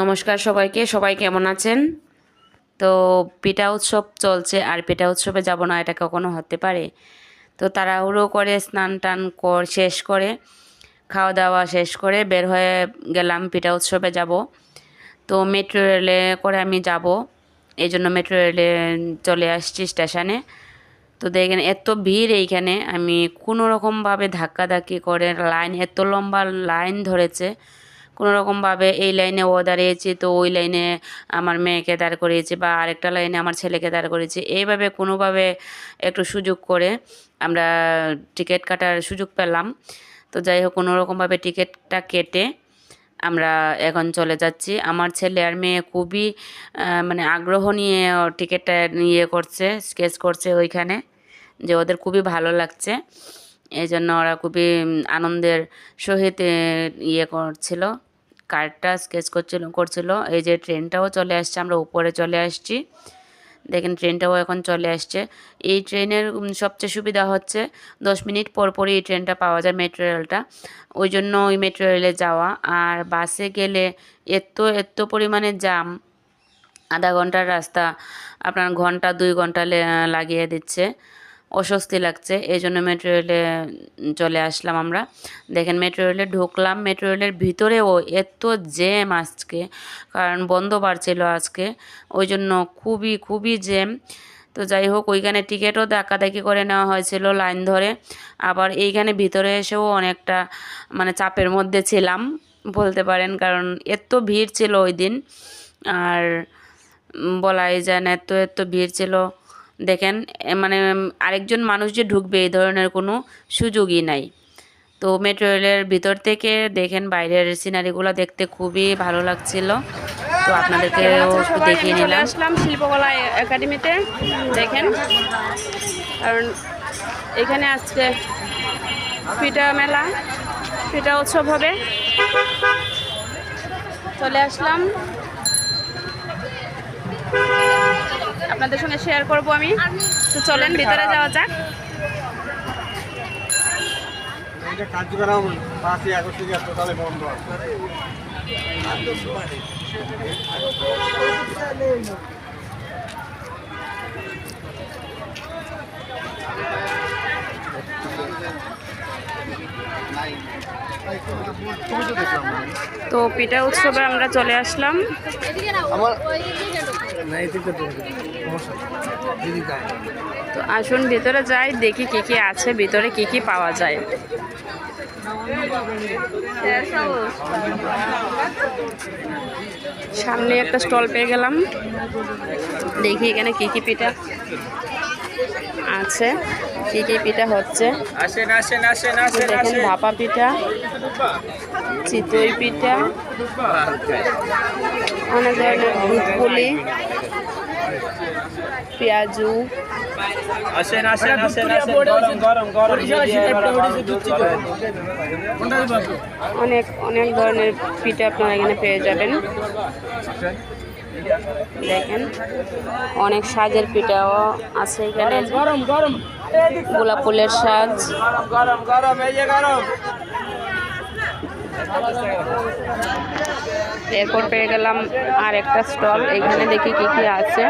নমস্কার সবাইকে, সবাই কেমন আছেন? তো পিঠা উৎসব চলছে আর পিঠা উৎসবে যাব না এটা কখনো হতে পারে? তো তাড়াহুড়ো করে স্নান টান শেষ করে খাওয়া দাওয়া শেষ করে বের হয়ে গেলাম পিঠা উৎসবে যাব। তো মেট্রো রেলে করে আমি যাব, এই জন্য মেট্রো রেলে চলে আসছি স্টেশনে। তো দেখেন এত ভিড় এইখানে, আমি কোনো রকমভাবে ধাক্কাধাক্কি করে এত লম্বা লাইন ধরেছে, কোনো রকমভাবে এই লাইনে ও দাঁড়িয়েছি তো ওই লাইনে আমার মেয়েকে দাঁড় করিয়েছি বা আরেকটা লাইনে আমার ছেলেকে দাঁড় করিয়েছি, এইভাবে কোনোভাবে একটু সুযোগ করে আমরা টিকিট কাটার সুযোগ পেলাম। তো যাই হোক, কোনো রকমভাবে টিকিটটা কেটে আমরা এখন চলে যাচ্ছি। আমার ছেলে আর মেয়ে খুবই মানে আগ্রহ নিয়ে টিকিটটা করছে, স্কেচ করছে ওইখানে, যে ওদের খুবই ভালো লাগছে। এই জন্য ওরা খুবই আনন্দের সহিত করছিল, কার্ডটা স্কেচ করছিল। এই যে ট্রেনটাও চলে আসছে, আমরা উপরে চলে আসছি। দেখেন ট্রেনটাও এখন চলে আসছে। এই ট্রেনের সবচেয়ে সুবিধা হচ্ছে 10 মিনিট পর পরই এই ট্রেনটা পাওয়া যায়, মেট্রো রেলটা। ওই জন্য ওই মেট্রো রেলে যাওয়া। আর বাসে গেলে এত পরিমাণে জ্যাম, আধা ঘন্টার রাস্তা আপনার ঘন্টা 2 ঘন্টা লাগিয়ে দিচ্ছে, অস্বস্তি লাগছে। এই জন্য মেট্রো রেলে চলে আসলাম আমরা। দেখেন মেট্রো রেলে ঢুকলাম, মেট্রো রেলের ভিতরেও এত জ্যাম আজকে, কারণ বন্ধবার ছিল আজকে, ওই জন্য খুবই জ্যাম। তো যাই হোক, ওইখানে টিকিটও ধাক্কাধাক্কি করে নেওয়া হয়েছিল লাইন ধরে। আবার এইখানে ভিতরে এসেও অনেকটা মানে চাপের মধ্যে ছিলাম বলতে পারেন, কারণ এত ভিড় ছিল ওই দিন, আর বলাই যায় না, এত ভিড় ছিল। দেখেন মানে আরেকজন মানুষ যে ঢুকবে এই ধরনের কোনো সুযোগই নাই। তো মেট্রো রেলের ভিতর থেকে দেখেন বাইরের সিনারিগুলো দেখতে খুবই ভালো লাগছিল, তো আপনাদেরকেও একটু দেখিয়ে নিলাম। আসলাম শিল্পকলা একাডেমিতে, দেখেন, কারণ এখানে আজকে পিঠা মেলা, পিঠা উৎসব হবে। চলে আসলাম, আপনাদের সঙ্গে শেয়ার করব আমি। তো চলেন ভিতরে যাওয়া যাক। কার্যক্রম 5ই আগস্ট থেকে টোটালে বন্ধ আছে। তো পিঠা উৎসবে আমরা চলে আসলাম। তো আসুন ভিতরে যাই, দেখি কি কি আছে ভিতরে, কি কি পাওয়া যায়। সামনে একটা স্টল পেয়ে গেলাম, দেখি এখানে কি কি পিঠা আছে, কি কি পিঠা হচ্ছে। দেখেন ভাপা পিঠা, চিতই পিঠা, অনেক ধরনের দুধ পুলি, পেঁয়াজু, অনেক ধরনের পিঠা আপনারা এখানে পেয়ে যাবেন। দেখেন অনেক সাজের পিঠাও আছে এখানে, গোলাপ ফুলের সাজ। এরপর পেয়ে গেলাম আর একটা স্টল, এখানে দেখি কি কি আছে।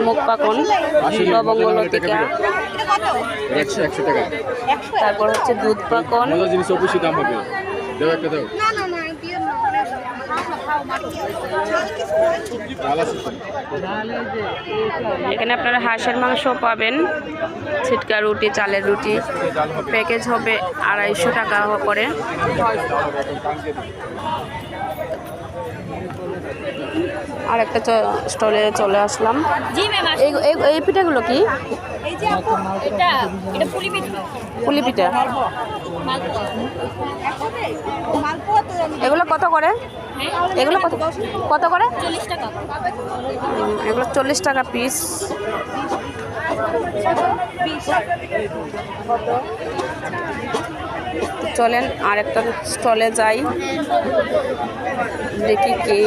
মুখ পাকন, লবঙ্গ লতিকা, তারপর হচ্ছে দুধ পাকন, এখানে আপনারা হাঁসের মাংস পাবেন, ছিটকা রুটি, চালের রুটি, প্যাকেজ হবে 250 টাকা করে। আর একটা স্টলে চলে আসলাম। এই পিঠাগুলো কি? পুলি পিঠা। এগুলো কত করে? এগুলো কত করে? 40 টাকা। এগুলো 40 টাকা পিস। চলেন আরেকটা স্টলে যাই, দেখি কি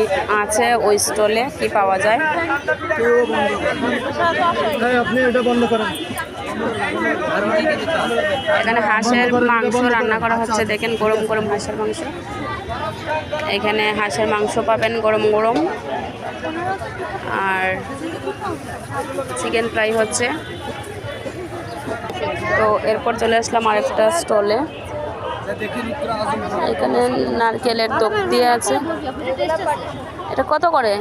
আছে ওই স্টলে, কি পাওয়া যায়। আপনি এটা বন্ধ করেন। এখানে হাঁসের মাংস রান্না করা হচ্ছে, দেখেন গরম গরম হাঁসের মাংস। এখানে হাঁসের মাংস পাবেন গরম গরম, আর চিকেন ফ্রাই হচ্ছে। তো এরপর চলে আসলাম আরেকটা স্টলে, এখানে নারকেলের দোক দিয়ে আছে। এটা কত করে?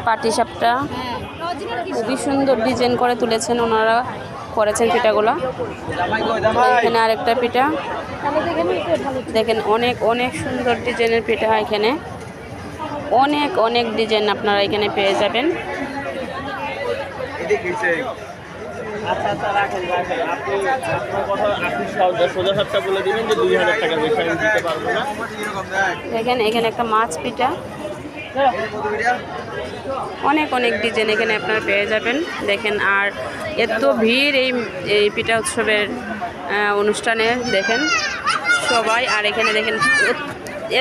পাটিসাপটা খুবই সুন্দর ডিজাইন করে তুলেছেন ওনারা, করেছেন পিঠাগুলো। এখানে আরেকটা পিঠা দেখেন, অনেক অনেক সুন্দর ডিজাইনের পিঠা। এখানে অনেক অনেক ডিজাইন আপনারা এখানে পেয়ে যাবেন। আচ্ছা আচ্ছা রাখেন রাখেন, আপনি সোজা সাপটা বলে দিবেন যে 2000 টাকার বেশি আমি দিতে পারবো না। দেখেন এখানে একটা মাছ পিঠা, অনেক অনেক ডিজাইন এখানে আপনারা পেয়ে যাবেন। দেখেন আর এত ভিড় এই পিঠা উৎসবের অনুষ্ঠানে, দেখেন সবাই। আর এখানে দেখেন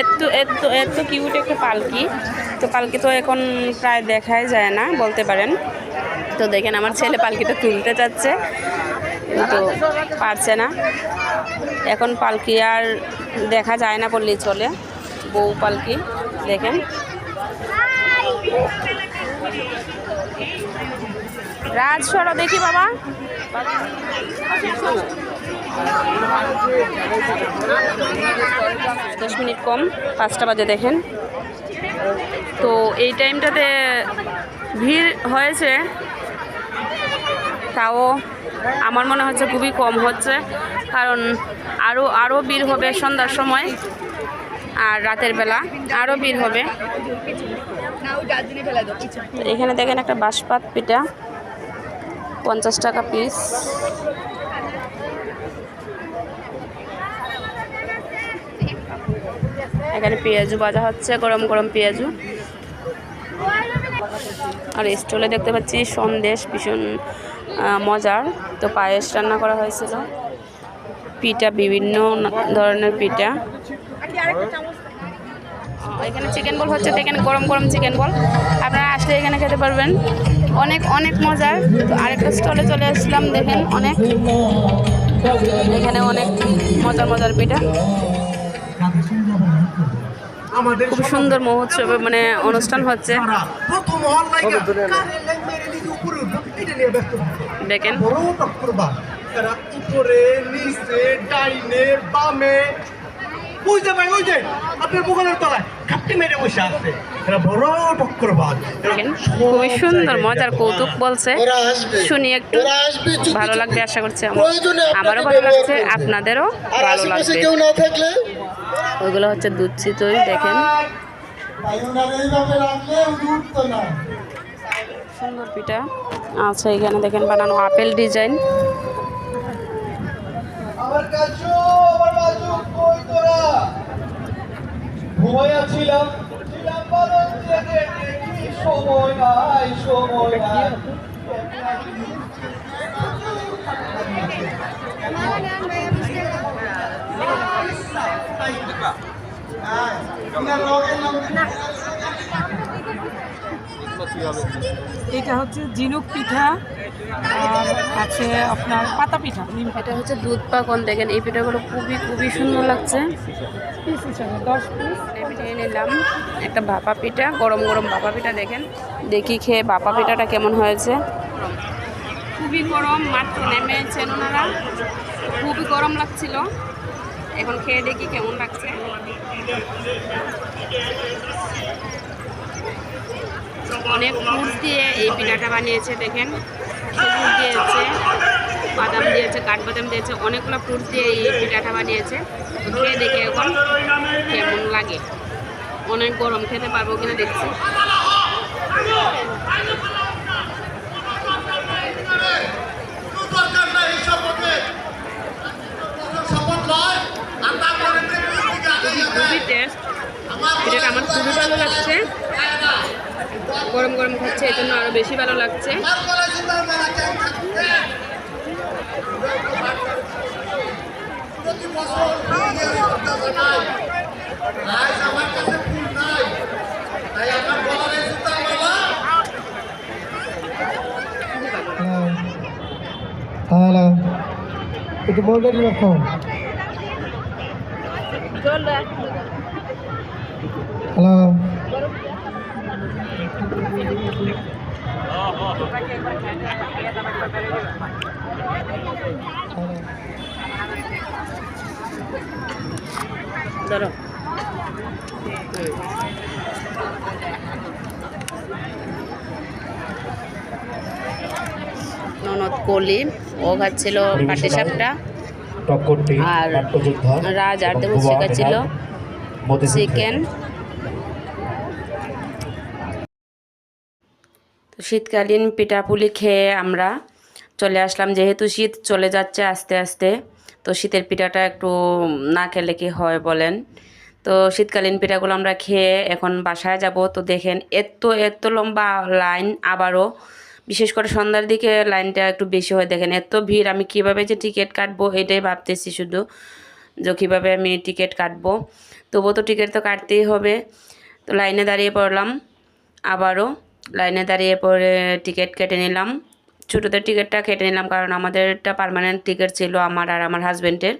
এত এত এত কিউট একটা পালকি, তো পালকি তো এখন প্রায় দেখাই যায় না বলতে পারেন। তো দেখেন আমার ছেলে পালকিটা তুলতে যাচ্ছে কিন্তু পারছে না। এখন পালকি আর দেখা যায় না বললেই চলে, বউ পালকি। দেখেন রাজ সরো দেখি বাবা, 10 মিনিট কম, 5টা বাজে। দেখেন তো এই টাইমটাতে ভিড় হয়েছে, তাও আমার মনে হচ্ছে খুবই কম হচ্ছে, কারণ আরও ভিড় হবে সন্ধ্যার সময়, আর রাতের বেলা আরও ভিড় হবে। এখানে দেখেন একটা বাঁশপাত পিঠা, 50 টাকা পিস। এখানে পেঁয়াজু ভাজা হচ্ছে, গরম গরম পেঁয়াজু। আর স্টলে দেখতে পাচ্ছি সন্দেশ, ভীষণ মজার। তো পায়েস রান্না করা হয়েছিল, পিঠা, বিভিন্ন ধরনের পিঠা। এখানে চিকেন বল হচ্ছে, দেখেন গরম গরম চিকেন বল, আপনারা আসলে এখানে খেতে পারবেন, অনেক অনেক মজার। তো আরেকটা স্টলে চলে আসলাম, দেখেন অনেক, এখানে অনেক মজার মজার পিঠা। খুব সুন্দর মহোৎসবে মানে অনুষ্ঠান হচ্ছে, দেখেন উপরে নিচে ডাইনে বামে, বুঝতে পারেন ওই যে আপনার দোকানের তলায় ঘাপটি মেরে বসে আছে, এরা বড় টক্করবাজ। দেখেন খুবই সুন্দর মজার কৌতুক বলছে, শুনি একটু ভালো লাগবে আশা করছি। আমারও ভালো লাগছে, আপনাদেরও ভালো লাগবে। ওইগুলো হচ্ছে দুধ চিতই, দেখেন সুন্দর পিঠা আচ্ছা। এখানে দেখেন বানানো আপেল ডিজাইন, এটা হচ্ছে ঝিনুক পিঠা, আর আছে আপনার পাতা পিঠা, নিম এটা হচ্ছে দুধ পাকন। দেখেন এই পিঠাগুলো খুবই খুবই সুন্দর লাগছে। পিস হিসাবে 10 পিস। পিঠা নিলাম একটা ভাপা পিঠা, গরম গরম ভাপা পিঠা। দেখেন দেখি খেয়ে ভাপা পিঠাটা কেমন হয়েছে। খুবই গরম, মাত্র নেমেছেন ওনারা, খুবই গরম লাগছিল। এখন খেয়ে দেখি কেমন লাগছে। অনেক ফ্রুটস দিয়ে এই পিঠাটা বানিয়েছে, দেখেন খেজুর দিয়েছে, বাদাম দিয়েছে, কাঠবাদাম দিয়েছে, অনেকগুলো ফ্রুটস দিয়ে এই পিঠাটা বানিয়েছে। খেয়ে দেখে এখন কেমন লাগে। অনেক গরম, খেতে পারবো কিনা দেখছি। খুবই টেস্ট, পিঠাটা আমার খুবই ভালো লাগছে। গরম গরম খাচ্ছে, এই জন্য আরও বেশি ভালো লাগছে। হ্যালো একটু বলতে রাখো হ্যালো ধরো ননদ কলি ও খাচ্ছিল পাটি সাপটা টক্করটি আর নাট্যযোদ্ধা রাজ আর এবং দেবুল ভুয়া শেখাচ্ছিল অপরাধ মতিঝিল থেকে। চিকেন। তো শীতকালীন পিঠাপুলি খেয়ে আমরা চলে আসলাম, যেহেতু শীত চলে যাচ্ছে আস্তে আস্তে, তো শীতের পিঠাটা একটু না খেলে কি হয় বলেন। তো শীতকালীন পিঠাগুলো আমরা খেয়ে এখন বাসায় যাব। তো দেখেন এত লম্বা লাইন, আবারও বিশেষ করে সন্ধ্যার দিকে লাইনটা একটু বেশি হয়। দেখেন এত ভিড়, আমি কিভাবে যে টিকিট কাটবো এটাই ভাবতেছি শুধু, যে কীভাবে আমি টিকিট কাটবো। তবুও তো টিকিট তো কাটতেই হবে। তো লাইনে দাঁড়িয়ে পড়লাম, আবারও লাইনে দাঁড়িয়ে পড়ে টিকিট কেটে নিলাম। ছোটোদের টিকিটটা কেটে নিলাম, কারণ আমাদেরটা পার্মানেন্ট টিকিট ছিল, আমার আর আমার হাজব্যান্ডের।